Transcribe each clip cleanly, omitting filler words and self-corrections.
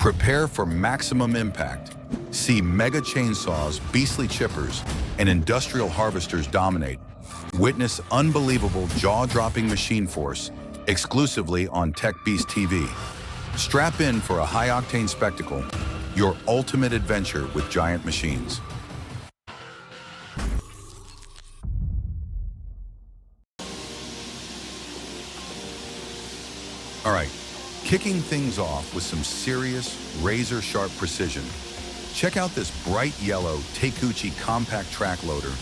Prepare for maximum impact. See mega chainsaws, beastly chippers, and industrial harvesters dominate. Witness unbelievable jaw-dropping machine force exclusively on Techbeast TV. Strap in for a high-octane spectacle, your ultimate adventure with giant machines. All right, kicking things off with some serious, razor-sharp precision. Check out this bright yellow Techbeast compact track loader.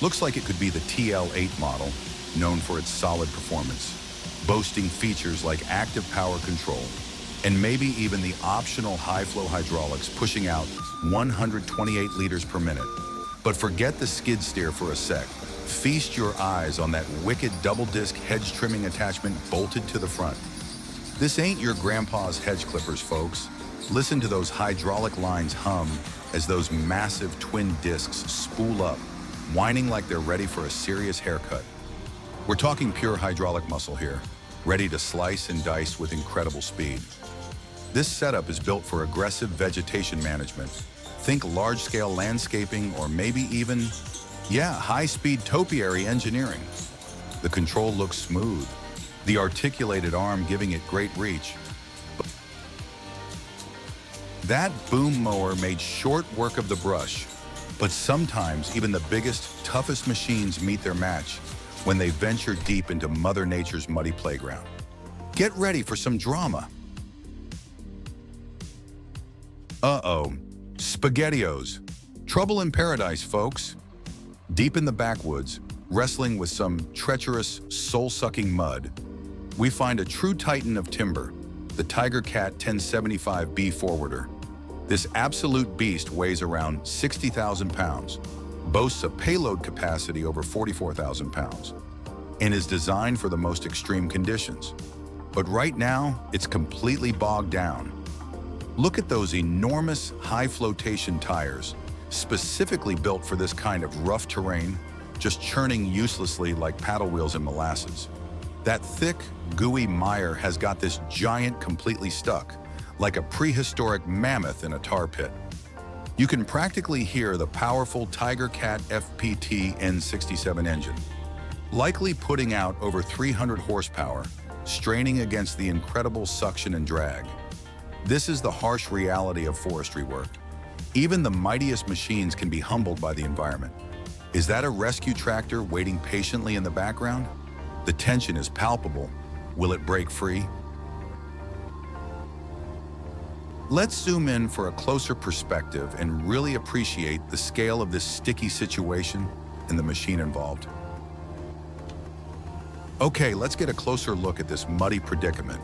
Looks like it could be the TL8 model, known for its solid performance, boasting features like active power control, and maybe even the optional high-flow hydraulics pushing out 128 liters per minute. But forget the skid steer for a sec. Feast your eyes on that wicked double-disc hedge trimming attachment bolted to the front. This ain't your grandpa's hedge clippers, folks. Listen to those hydraulic lines hum as those massive twin discs spool up, whining like they're ready for a serious haircut. We're talking pure hydraulic muscle here, ready to slice and dice with incredible speed. This setup is built for aggressive vegetation management. Think large-scale landscaping or maybe even, high-speed topiary engineering. The control looks smooth, the articulated arm giving it great reach. That boom mower made short work of the brush, but sometimes even the biggest, toughest machines meet their match when they venture deep into Mother Nature's muddy playground. Get ready for some drama. Uh-oh, SpaghettiOs. Trouble in paradise, folks. Deep in the backwoods, wrestling with some treacherous, soul-sucking mud, we find a true titan of timber, the TigerCat 1075B forwarder. This absolute beast weighs around 60,000 pounds, boasts a payload capacity over 44,000 pounds, and is designed for the most extreme conditions. But right now, it's completely bogged down. Look at those enormous high-flotation tires, specifically built for this kind of rough terrain, just churning uselessly like paddle wheels in molasses. That thick, gooey mire has got this giant completely stuck, like a prehistoric mammoth in a tar pit. You can practically hear the powerful TigerCat FPT N67 engine, likely putting out over 300 horsepower, straining against the incredible suction and drag. This is the harsh reality of forestry work. Even the mightiest machines can be humbled by the environment. Is that a rescue tractor waiting patiently in the background? The tension is palpable. Will it break free? Let's zoom in for a closer perspective and really appreciate the scale of this sticky situation and the machine involved. Okay, let's get a closer look at this muddy predicament.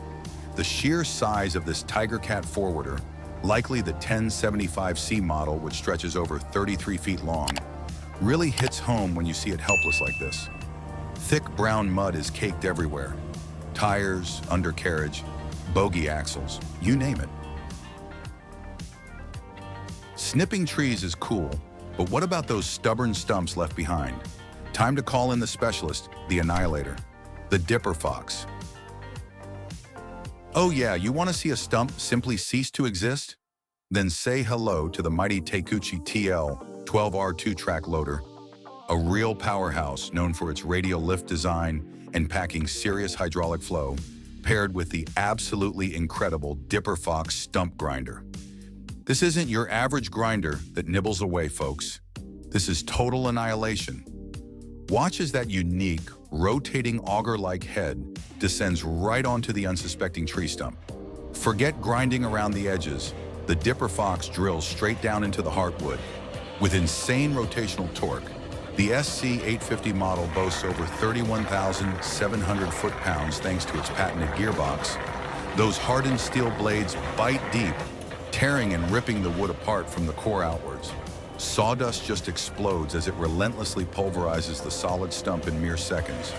The sheer size of this TigerCat forwarder, likely the 1075C model, which stretches over 33 feet long, really hits home when you see it helpless like this. Thick brown mud is caked everywhere. Tires, undercarriage, bogie axles, you name it. Snipping trees is cool, but what about those stubborn stumps left behind? Time to call in the specialist, the annihilator, the dipper fox. Oh yeah, you want to see a stump simply cease to exist? Then say hello to the mighty Techbeast TL 12R2 track loader, a real powerhouse known for its radial lift design and packing serious hydraulic flow, paired with the absolutely incredible Dipper Fox stump grinder. This isn't your average grinder that nibbles away, folks. This is total annihilation. Watch as that unique, rotating auger-like head descends right onto the unsuspecting tree stump. Forget grinding around the edges. The Dipper Fox drills straight down into the heartwood. With insane rotational torque, the SC850 model boasts over 31,700 foot-pounds thanks to its patented gearbox. Those hardened steel blades bite deep, tearing and ripping the wood apart from the core outwards. Sawdust just explodes as it relentlessly pulverizes the solid stump in mere seconds,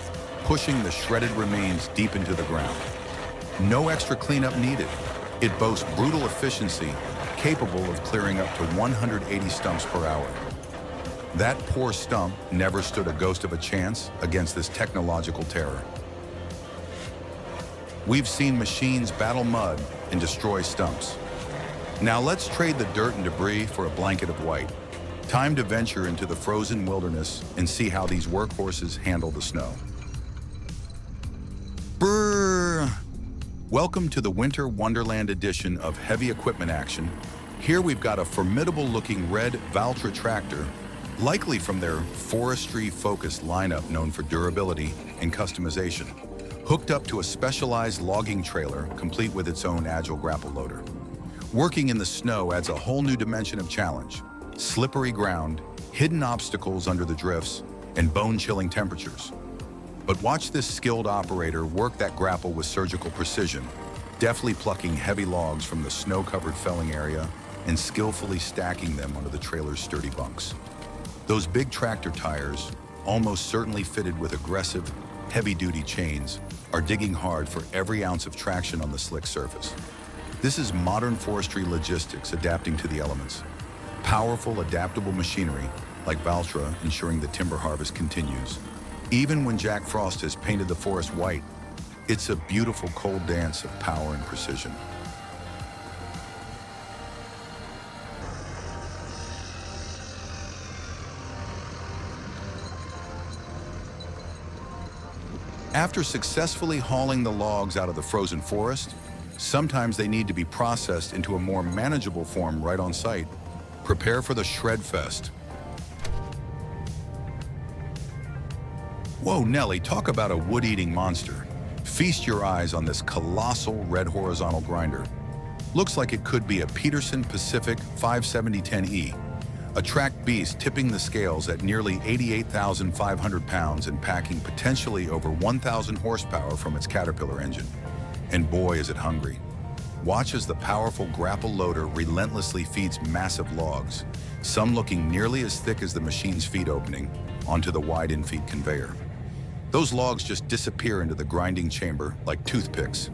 pushing the shredded remains deep into the ground. No extra cleanup needed. It boasts brutal efficiency, capable of clearing up to 180 stumps per hour. That poor stump never stood a ghost of a chance against this technological terror. We've seen machines battle mud and destroy stumps, Now let's trade the dirt and debris for a blanket of white. Time to venture into the frozen wilderness and see how these workhorses handle the snow. Brrr! Welcome to the Winter Wonderland edition of Heavy Equipment Action. Here we've got a formidable-looking red Valtra tractor, likely from their forestry-focused lineup known for durability and customization, hooked up to a specialized logging trailer complete with its own agile grapple loader. Working in the snow adds a whole new dimension of challenge. Slippery ground, hidden obstacles under the drifts, and bone-chilling temperatures. But watch this skilled operator work that grapple with surgical precision, deftly plucking heavy logs from the snow-covered felling area and skillfully stacking them onto the trailer's sturdy bunks. Those big tractor tires, almost certainly fitted with aggressive, heavy-duty chains, are digging hard for every ounce of traction on the slick surface. This is modern forestry logistics adapting to the elements. Powerful, adaptable machinery, like Valtra, ensuring the timber harvest continues. Even when Jack Frost has painted the forest white, it's a beautiful cold dance of power and precision. After successfully hauling the logs out of the frozen forest, sometimes they need to be processed into a more manageable form right on site. Prepare for the shred fest. Whoa, Nelly, talk about a wood-eating monster. Feast your eyes on this colossal red horizontal grinder. Looks like it could be a Peterson Pacific 57010E, a tracked beast tipping the scales at nearly 88,500 pounds and packing potentially over 1,000 horsepower from its Caterpillar engine. And boy, is it hungry. Watch as the powerful grapple loader relentlessly feeds massive logs, some looking nearly as thick as the machine's feed opening, onto the wide infeed conveyor. Those logs just disappear into the grinding chamber like toothpicks.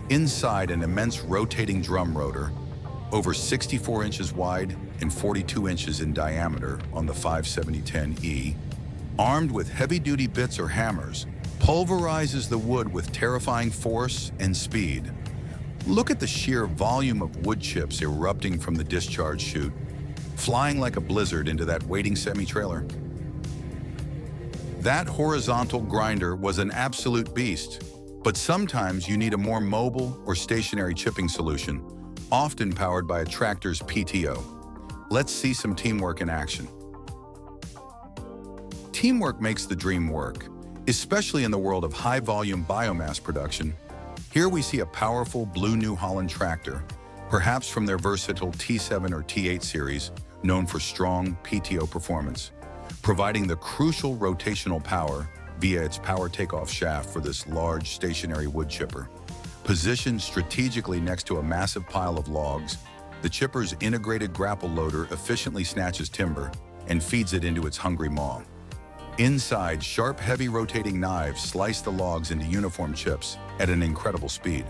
Inside, an immense rotating drum rotor, over 64 inches wide and 42 inches in diameter on the 57010E, armed with heavy-duty bits or hammers, pulverizes the wood with terrifying force and speed. Look at the sheer volume of wood chips erupting from the discharge chute, flying like a blizzard into that waiting semi-trailer. That horizontal grinder was an absolute beast, but sometimes you need a more mobile or stationary chipping solution, often powered by a tractor's PTO. Let's see some teamwork in action. Teamwork makes the dream work, especially in the world of high-volume biomass production. Here we see a powerful blue New Holland tractor, perhaps from their versatile T7 or T8 series, known for strong PTO performance, providing the crucial rotational power via its power takeoff shaft for this large stationary wood chipper. Positioned strategically next to a massive pile of logs, the chipper's integrated grapple loader efficiently snatches timber and feeds it into its hungry maw. Inside, sharp, heavy rotating knives slice the logs into uniform chips at an incredible speed.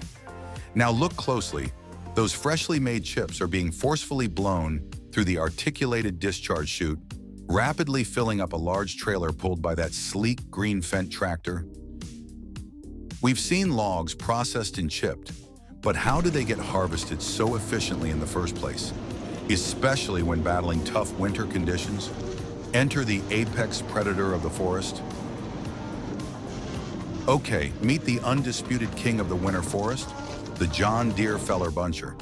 Now look closely. Those freshly made chips are being forcefully blown through the articulated discharge chute, rapidly filling up a large trailer pulled by that sleek green Fendt tractor. We've seen logs processed and chipped, but how do they get harvested so efficiently in the first place, especially when battling tough winter conditions? Enter the apex predator of the forest. Okay, meet the undisputed king of the winter forest, the John Deere Feller Buncher.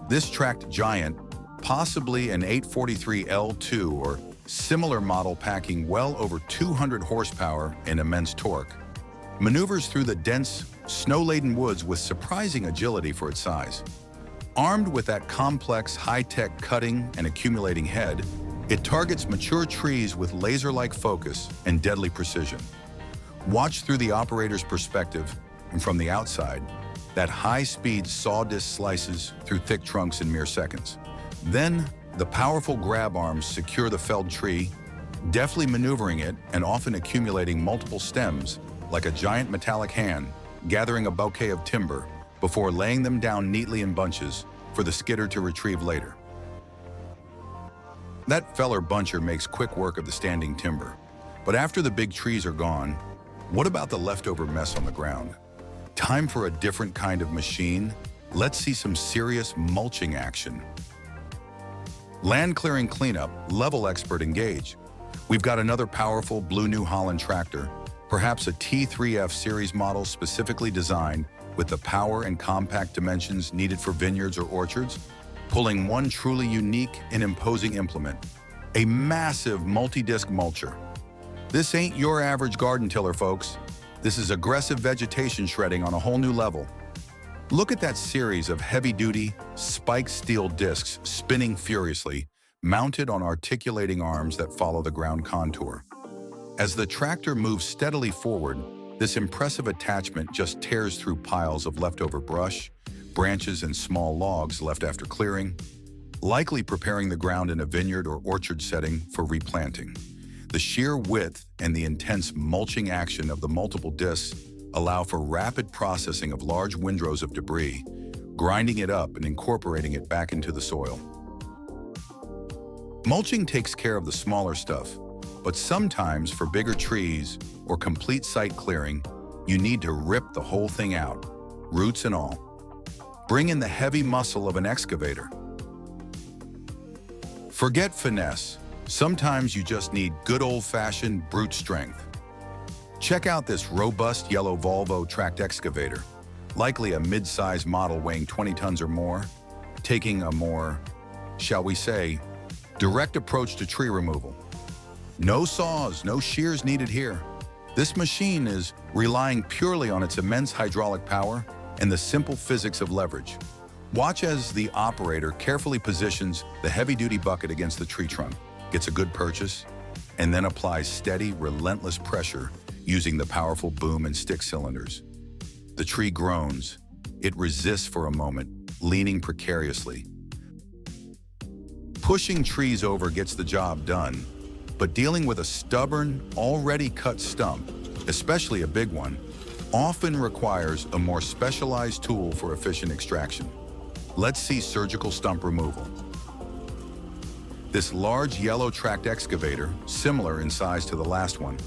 This tracked giant, possibly an 843 L2 or similar model packing well over 200 horsepower and immense torque, maneuvers through the dense, snow-laden woods with surprising agility for its size. Armed with that complex, high-tech cutting and accumulating head, it targets mature trees with laser-like focus and deadly precision. Watch through the operator's perspective, and from the outside, that high-speed saw disc slices through thick trunks in mere seconds. Then, the powerful grab arms secure the felled tree, deftly maneuvering it and often accumulating multiple stems like a giant metallic hand, gathering a bouquet of timber before laying them down neatly in bunches for the skidder to retrieve later. That Feller Buncher makes quick work of the standing timber. But after the big trees are gone, what about the leftover mess on the ground? Time for a different kind of machine, let's see some serious mulching action. Land clearing cleanup, level expert engage. We've got another powerful blue New Holland tractor, perhaps a T3F series model specifically designed with the power and compact dimensions needed for vineyards or orchards, pulling one truly unique and imposing implement, a massive multi-disc mulcher. This ain't your average garden tiller, folks. This is aggressive vegetation shredding on a whole new level. Look at that series of heavy-duty, spiked steel discs spinning furiously, mounted on articulating arms that follow the ground contour. As the tractor moves steadily forward, this impressive attachment just tears through piles of leftover brush, branches, and small logs left after clearing, likely preparing the ground in a vineyard or orchard setting for replanting. The sheer width and the intense mulching action of the multiple discs allow for rapid processing of large windrows of debris, grinding it up and incorporating it back into the soil. Mulching takes care of the smaller stuff, but sometimes for bigger trees or complete site clearing, you need to rip the whole thing out, roots and all. Bring in the heavy muscle of an excavator. Forget finesse. Sometimes you just need good old-fashioned brute strength. Check out this robust yellow Volvo tracked excavator, likely a mid-size model weighing 20 tons or more, taking a more, shall we say, direct approach to tree removal. No saws, no shears needed here. This machine is relying purely on its immense hydraulic power and the simple physics of leverage. Watch as the operator carefully positions the heavy-duty bucket against the tree trunk, gets a good purchase, and then applies steady, relentless pressure using the powerful boom and stick cylinders. The tree groans. It resists for a moment, leaning precariously. Pushing trees over gets the job done, but dealing with a stubborn, already cut stump, especially a big one, often requires a more specialized tool for efficient extraction. Let's see surgical stump removal. This large yellow tracked excavator, similar in size to the last one,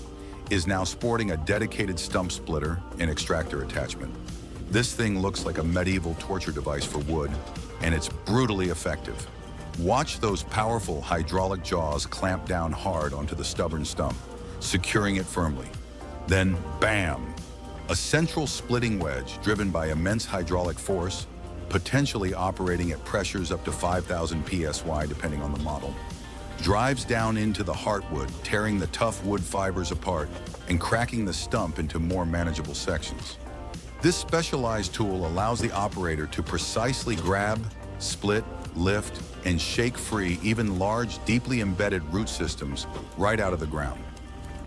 is now sporting a dedicated stump splitter and extractor attachment. This thing looks like a medieval torture device for wood, and it's brutally effective. Watch those powerful hydraulic jaws clamp down hard onto the stubborn stump, securing it firmly. Then, bam! A central splitting wedge driven by immense hydraulic force, potentially operating at pressures up to 5,000 psi depending on the model, drives down into the heartwood, tearing the tough wood fibers apart and cracking the stump into more manageable sections. This specialized tool allows the operator to precisely grab, split, lift, and shake free even large, deeply embedded root systems right out of the ground.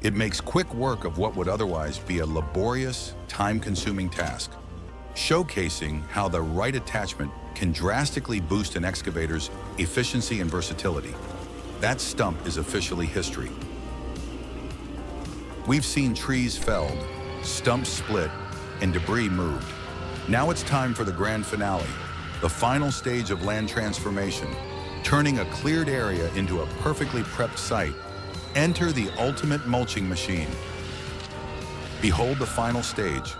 It makes quick work of what would otherwise be a laborious, time-consuming task, showcasing how the right attachment can drastically boost an excavator's efficiency and versatility. That stump is officially history. We've seen trees felled, stumps split, and debris moved. Now it's time for the grand finale, the final stage of land transformation, turning a cleared area into a perfectly prepped site. Enter the ultimate mulching machine. Behold the final stage,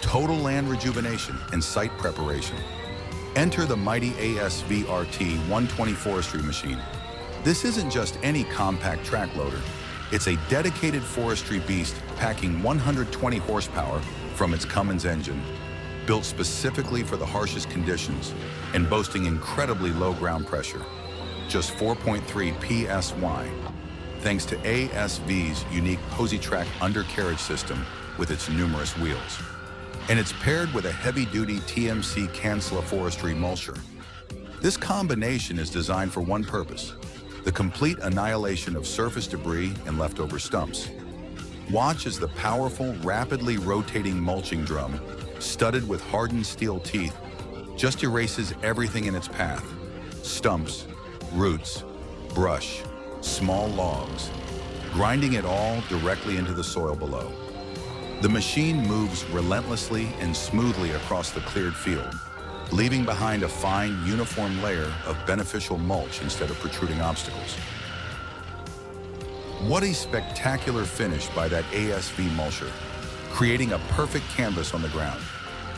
total land rejuvenation and site preparation. Enter the mighty ASV-RT 120 forestry machine. This isn't just any compact track loader. It's a dedicated forestry beast packing 120 horsepower from its Cummins engine, built specifically for the harshest conditions and boasting incredibly low ground pressure, just 4.3 psi, thanks to ASV's unique PosiTrack undercarriage system with its numerous wheels. And it's paired with a heavy-duty TMC Kansla forestry mulcher. This combination is designed for one purpose: the complete annihilation of surface debris and leftover stumps. Watch as the powerful, rapidly rotating mulching drum, studded with hardened steel teeth, just erases everything in its path: stumps, roots, brush, small logs, grinding it all directly into the soil below. The machine moves relentlessly and smoothly across the cleared field, leaving behind a fine, uniform layer of beneficial mulch instead of protruding obstacles. What a spectacular finish by that ASV mulcher, creating a perfect canvas on the ground.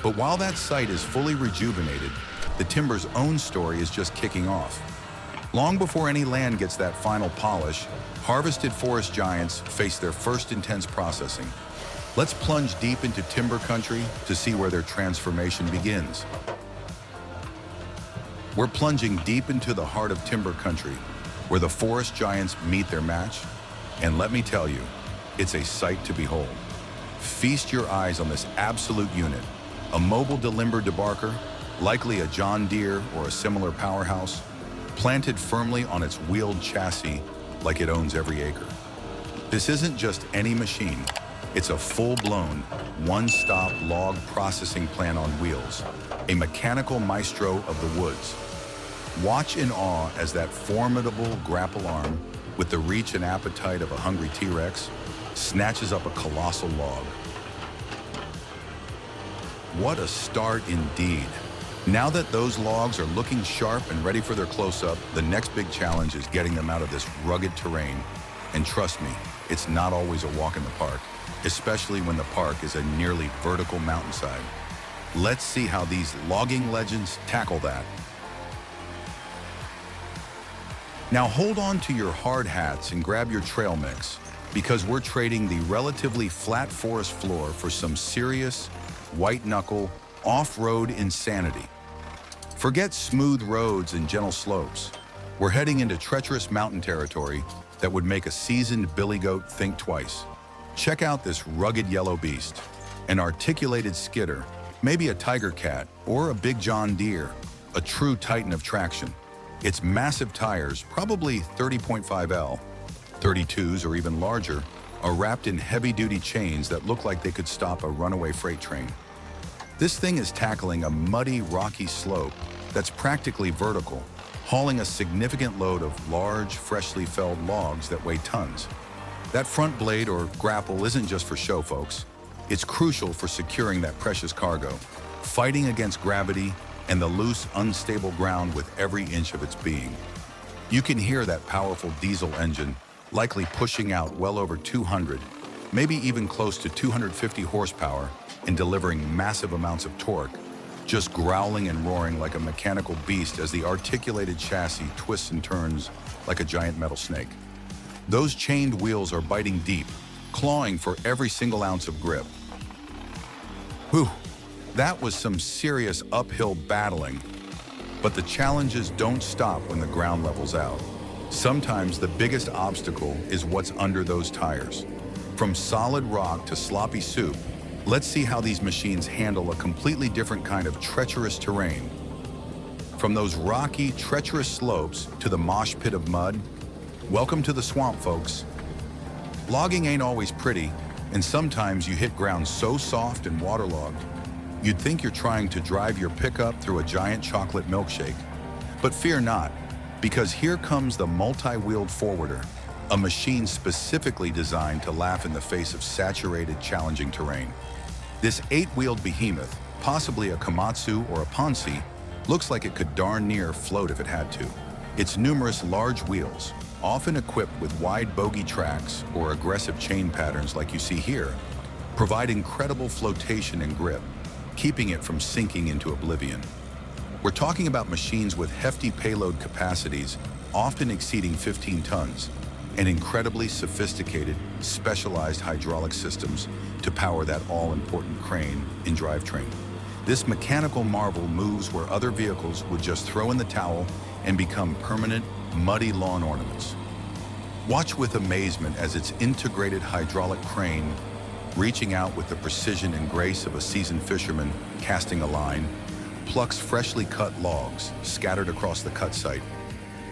But while that site is fully rejuvenated, the timber's own story is just kicking off. Long before any land gets that final polish, harvested forest giants face their first intense processing. Let's plunge deep into timber country to see where their transformation begins. We're plunging deep into the heart of timber country, where the forest giants meet their match. And let me tell you, it's a sight to behold. Feast your eyes on this absolute unit, a mobile delimber debarker, likely a John Deere or a similar powerhouse, planted firmly on its wheeled chassis like it owns every acre. This isn't just any machine. It's a full-blown, one-stop log processing plant on wheels, a mechanical maestro of the woods. Watch in awe as that formidable grapple arm, with the reach and appetite of a hungry T-Rex, snatches up a colossal log. What a start indeed. Now that those logs are looking sharp and ready for their close-up, the next big challenge is getting them out of this rugged terrain. And trust me, it's not always a walk in the park, especially when the park is a nearly vertical mountainside. Let's see how these logging legends tackle that. Now hold on to your hard hats and grab your trail mix, because we're trading the relatively flat forest floor for some serious, white-knuckle, off-road insanity. Forget smooth roads and gentle slopes. We're heading into treacherous mountain territory that would make a seasoned billy goat think twice. Check out this rugged yellow beast, an articulated skidder, maybe a tiger cat or a big John Deere, a true titan of traction. Its massive tires, probably 30.5L, 32s or even larger, are wrapped in heavy-duty chains that look like they could stop a runaway freight train. This thing is tackling a muddy, rocky slope that's practically vertical, hauling a significant load of large, freshly felled logs that weigh tons. That front blade or grapple isn't just for show, folks. It's crucial for securing that precious cargo, fighting against gravity and the loose, unstable ground with every inch of its being. You can hear that powerful diesel engine, likely pushing out well over 200, maybe even close to 250 horsepower, and delivering massive amounts of torque, just growling and roaring like a mechanical beast as the articulated chassis twists and turns like a giant metal snake. Those chained wheels are biting deep, clawing for every single ounce of grip. Whew, that was some serious uphill battling. But the challenges don't stop when the ground levels out. Sometimes the biggest obstacle is what's under those tires. From solid rock to sloppy soup, let's see how these machines handle a completely different kind of treacherous terrain. From those rocky, treacherous slopes to the mosh pit of mud, welcome to the swamp, folks. Logging ain't always pretty, and sometimes you hit ground so soft and waterlogged, you'd think you're trying to drive your pickup through a giant chocolate milkshake. But fear not, because here comes the multi-wheeled forwarder, a machine specifically designed to laugh in the face of saturated, challenging terrain. This 8-wheeled behemoth, possibly a Komatsu or a Ponsi, looks like it could darn near float if it had to. Its numerous large wheels, often equipped with wide bogey tracks or aggressive chain patterns like you see here, provide incredible flotation and grip, keeping it from sinking into oblivion. We're talking about machines with hefty payload capacities, often exceeding 15 tons, and incredibly sophisticated, specialized hydraulic systems to power that all-important crane and drivetrain. This mechanical marvel moves where other vehicles would just throw in the towel and become permanent, muddy lawn ornaments. Watch with amazement as its integrated hydraulic crane, reaching out with the precision and grace of a seasoned fisherman casting a line, plucks freshly cut logs scattered across the cut site.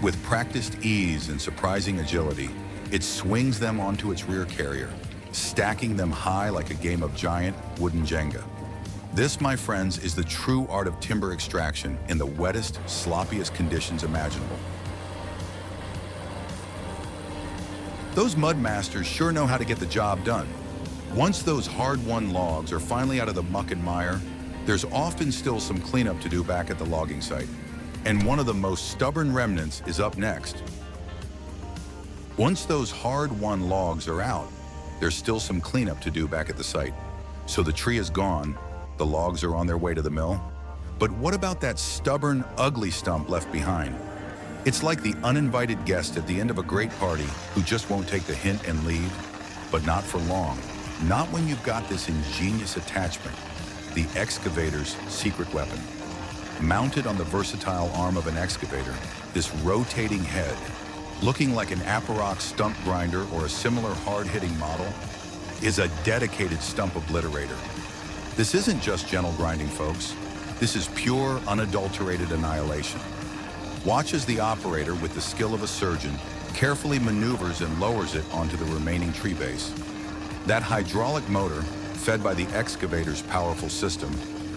With practiced ease and surprising agility, it swings them onto its rear carrier, stacking them high like a game of giant wooden Jenga. This, my friends, is the true art of timber extraction in the wettest, sloppiest conditions imaginable. Those mud masters sure know how to get the job done. Once those hard-won logs are finally out of the muck and mire, there's often still some cleanup to do back at the logging site. And one of the most stubborn remnants is up next. Once those hard-won logs are out, there's still some cleanup to do back at the site. So the tree is gone, the logs are on their way to the mill. But what about that stubborn, ugly stump left behind? It's like the uninvited guest at the end of a great party who just won't take the hint and leave, but not for long. Not when you've got this ingenious attachment, the excavator's secret weapon. Mounted on the versatile arm of an excavator, this rotating head, looking like an Aparox stump grinder or a similar hard-hitting model, is a dedicated stump obliterator. This isn't just gentle grinding, folks. This is pure, unadulterated annihilation. Watch as the operator, with the skill of a surgeon, carefully maneuvers and lowers it onto the remaining tree base. That hydraulic motor, fed by the excavator's powerful system,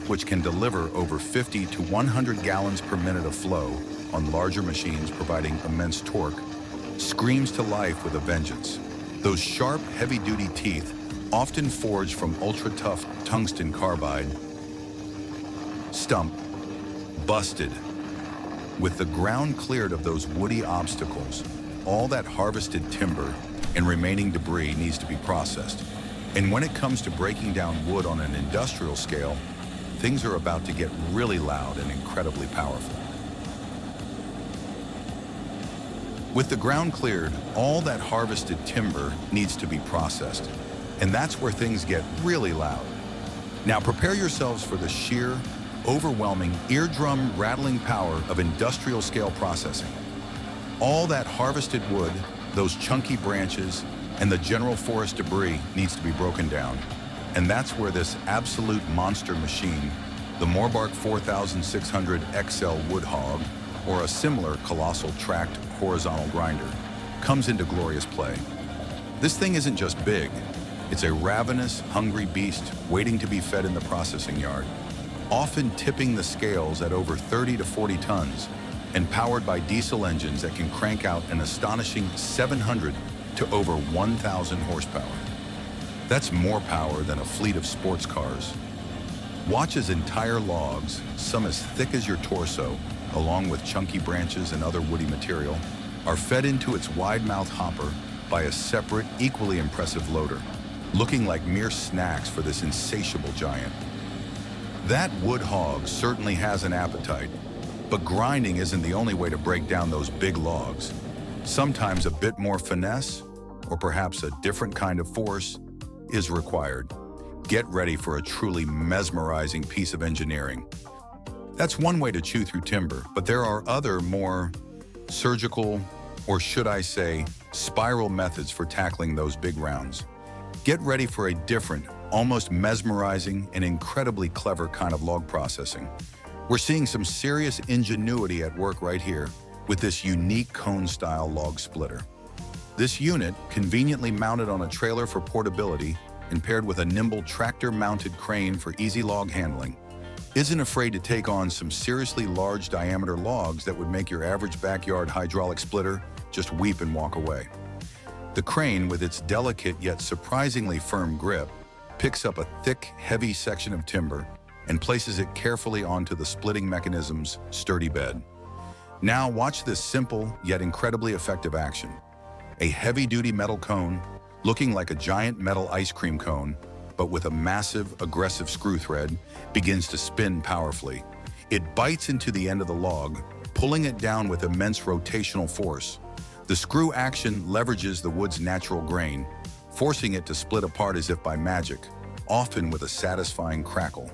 which can deliver over 50 to 100 gallons per minute of flow on larger machines, providing immense torque, screams to life with a vengeance. Those sharp, heavy-duty teeth, often forged from ultra-tough tungsten carbide, stump, busted. With the ground cleared of those woody obstacles, all that harvested timber and remaining debris needs to be processed. And when it comes to breaking down wood on an industrial scale, things are about to get really loud and incredibly powerful. With the ground cleared, all that harvested timber needs to be processed. And that's where things get really loud. Now prepare yourselves for the sheer, overwhelming, eardrum-rattling power of industrial-scale processing. All that harvested wood, those chunky branches, and the general forest debris needs to be broken down. And that's where this absolute monster machine, the Morbark 4600 XL Wood Hog, or a similar colossal tracked horizontal grinder, comes into glorious play. This thing isn't just big, it's a ravenous, hungry beast waiting to be fed in the processing yard, often tipping the scales at over 30 to 40 tons, and powered by diesel engines that can crank out an astonishing 700 to over 1,000 horsepower. That's more power than a fleet of sports cars. Watch as entire logs, some as thick as your torso, along with chunky branches and other woody material, are fed into its wide-mouthed hopper by a separate, equally impressive loader, looking like mere snacks for this insatiable giant. That wood hog certainly has an appetite, but grinding isn't the only way to break down those big logs. Sometimes a bit more finesse, or perhaps a different kind of force, is required. Get ready for a truly mesmerizing piece of engineering. That's one way to chew through timber, but there are other, more surgical, or should I say, spiral methods for tackling those big rounds. Get ready for a different, almost mesmerizing and incredibly clever kind of log processing. We're seeing some serious ingenuity at work right here with this unique cone-style log splitter. This unit, conveniently mounted on a trailer for portability and paired with a nimble tractor-mounted crane for easy log handling, isn't afraid to take on some seriously large diameter logs that would make your average backyard hydraulic splitter just weep and walk away. The crane, with its delicate yet surprisingly firm grip, picks up a thick, heavy section of timber and places it carefully onto the splitting mechanism's sturdy bed. Now watch this simple yet incredibly effective action. A heavy-duty metal cone, looking like a giant metal ice cream cone, but with a massive, aggressive screw thread, begins to spin powerfully. It bites into the end of the log, pulling it down with immense rotational force. The screw action leverages the wood's natural grain, forcing it to split apart as if by magic, often with a satisfying crackle.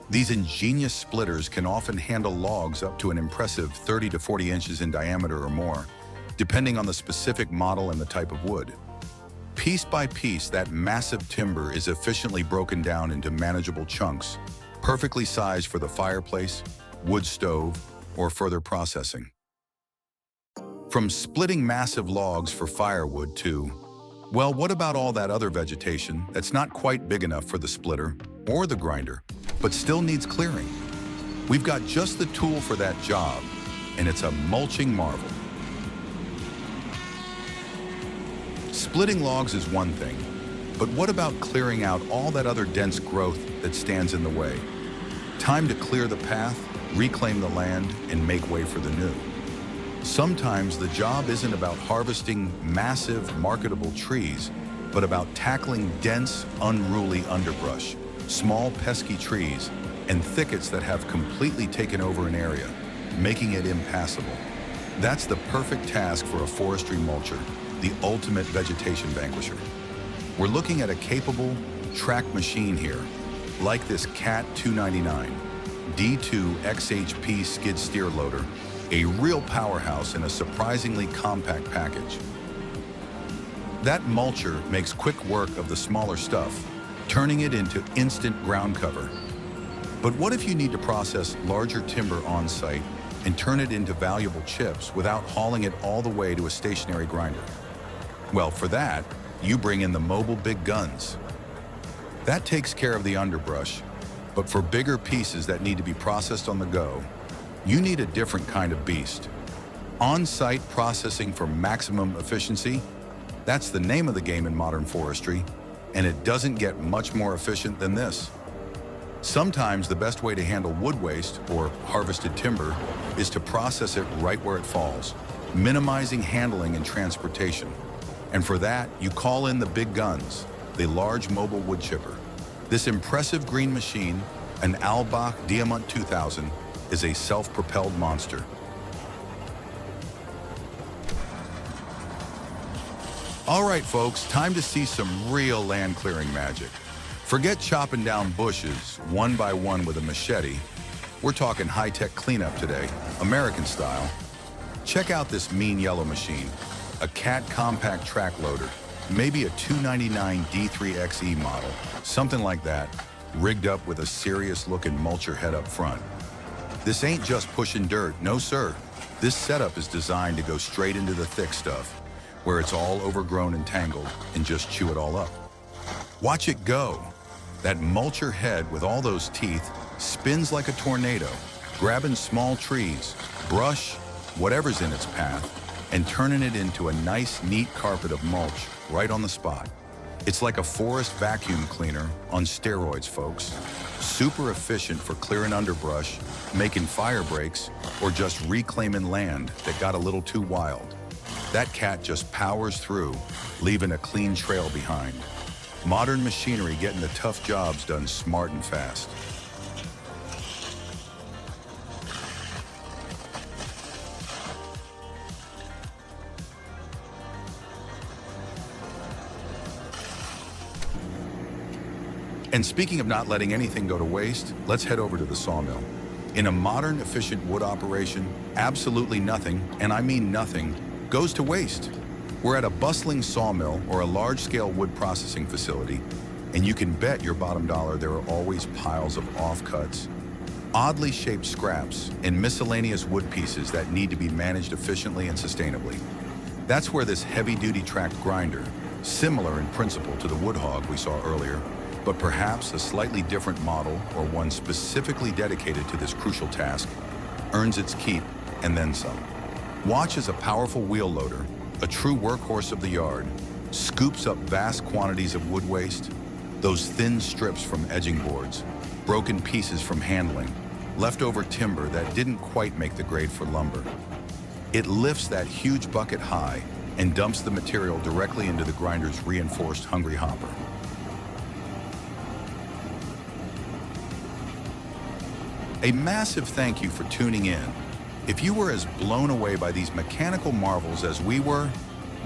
These ingenious splitters can often handle logs up to an impressive 30 to 40 inches in diameter or more, depending on the specific model and the type of wood. Piece by piece, that massive timber is efficiently broken down into manageable chunks, perfectly sized for the fireplace, wood stove, or further processing. From splitting massive logs for firewood to, well, what about all that other vegetation that's not quite big enough for the splitter or the grinder, but still needs clearing? We've got just the tool for that job, and it's a mulching marvel. Splitting logs is one thing, but what about clearing out all that other dense growth that stands in the way? Time to clear the path, reclaim the land, and make way for the new. Sometimes the job isn't about harvesting massive, marketable trees, but about tackling dense, unruly underbrush, small pesky trees, and thickets that have completely taken over an area, making it impassable. That's the perfect task for a forestry mulcher, the ultimate vegetation vanquisher. We're looking at a capable track machine here, like this CAT 299 D2 XHP skid steer loader, a real powerhouse in a surprisingly compact package. That mulcher makes quick work of the smaller stuff, turning it into instant ground cover. But what if you need to process larger timber on site and turn it into valuable chips without hauling it all the way to a stationary grinder? Well, for that, you bring in the mobile big guns. That takes care of the underbrush, but for bigger pieces that need to be processed on the go, you need a different kind of beast. On-site processing for maximum efficiency, that's the name of the game in modern forestry, and it doesn't get much more efficient than this. Sometimes the best way to handle wood waste, or harvested timber, is to process it right where it falls, minimizing handling and transportation. And for that, you call in the big guns, the large mobile wood chipper. This impressive green machine, an Albach Diamant 2000, is a self-propelled monster. All right, folks, time to see some real land clearing magic. Forget chopping down bushes one by one with a machete. We're talking high-tech cleanup today, American style. Check out this mean yellow machine, a CAT compact track loader, maybe a 299 D3XE model, something like that, rigged up with a serious-looking mulcher head up front. This ain't just pushing dirt, no sir. This setup is designed to go straight into the thick stuff, where it's all overgrown and tangled, and just chew it all up. Watch it go. That mulcher head with all those teeth spins like a tornado, grabbing small trees, brush, whatever's in its path, and turning it into a nice, neat carpet of mulch right on the spot. It's like a forest vacuum cleaner on steroids, folks. Super efficient for clearing underbrush, making fire breaks, or just reclaiming land that got a little too wild. That cat just powers through, leaving a clean trail behind. Modern machinery getting the tough jobs done smart and fast. And speaking of not letting anything go to waste, let's head over to the sawmill. In a modern, efficient wood operation, absolutely nothing, and I mean nothing, goes to waste. We're at a bustling sawmill or a large-scale wood processing facility, and you can bet your bottom dollar there are always piles of offcuts, oddly shaped scraps, and miscellaneous wood pieces that need to be managed efficiently and sustainably. That's where this heavy-duty tracked grinder, similar in principle to the wood hog we saw earlier, but perhaps a slightly different model or one specifically dedicated to this crucial task, earns its keep and then some. Watch as a powerful wheel loader, a true workhorse of the yard, scoops up vast quantities of wood waste, those thin strips from edging boards, broken pieces from handling, leftover timber that didn't quite make the grade for lumber. It lifts that huge bucket high and dumps the material directly into the grinder's reinforced hungry hopper. A massive thank you for tuning in. If you were as blown away by these mechanical marvels as we were,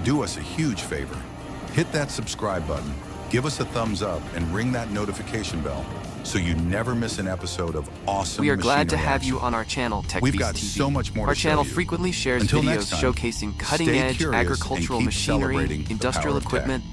do us a huge favor. Hit that subscribe button, give us a thumbs up, and ring that notification bell so you never miss an episode of awesome We are glad to machinery have action. you on our channel, Techbeast We've got TV. so much more Our to show channel you. frequently shares Until videos next time, showcasing stay cutting-edge curious and agricultural keep machinery, celebrating the industrial power of tech. equipment,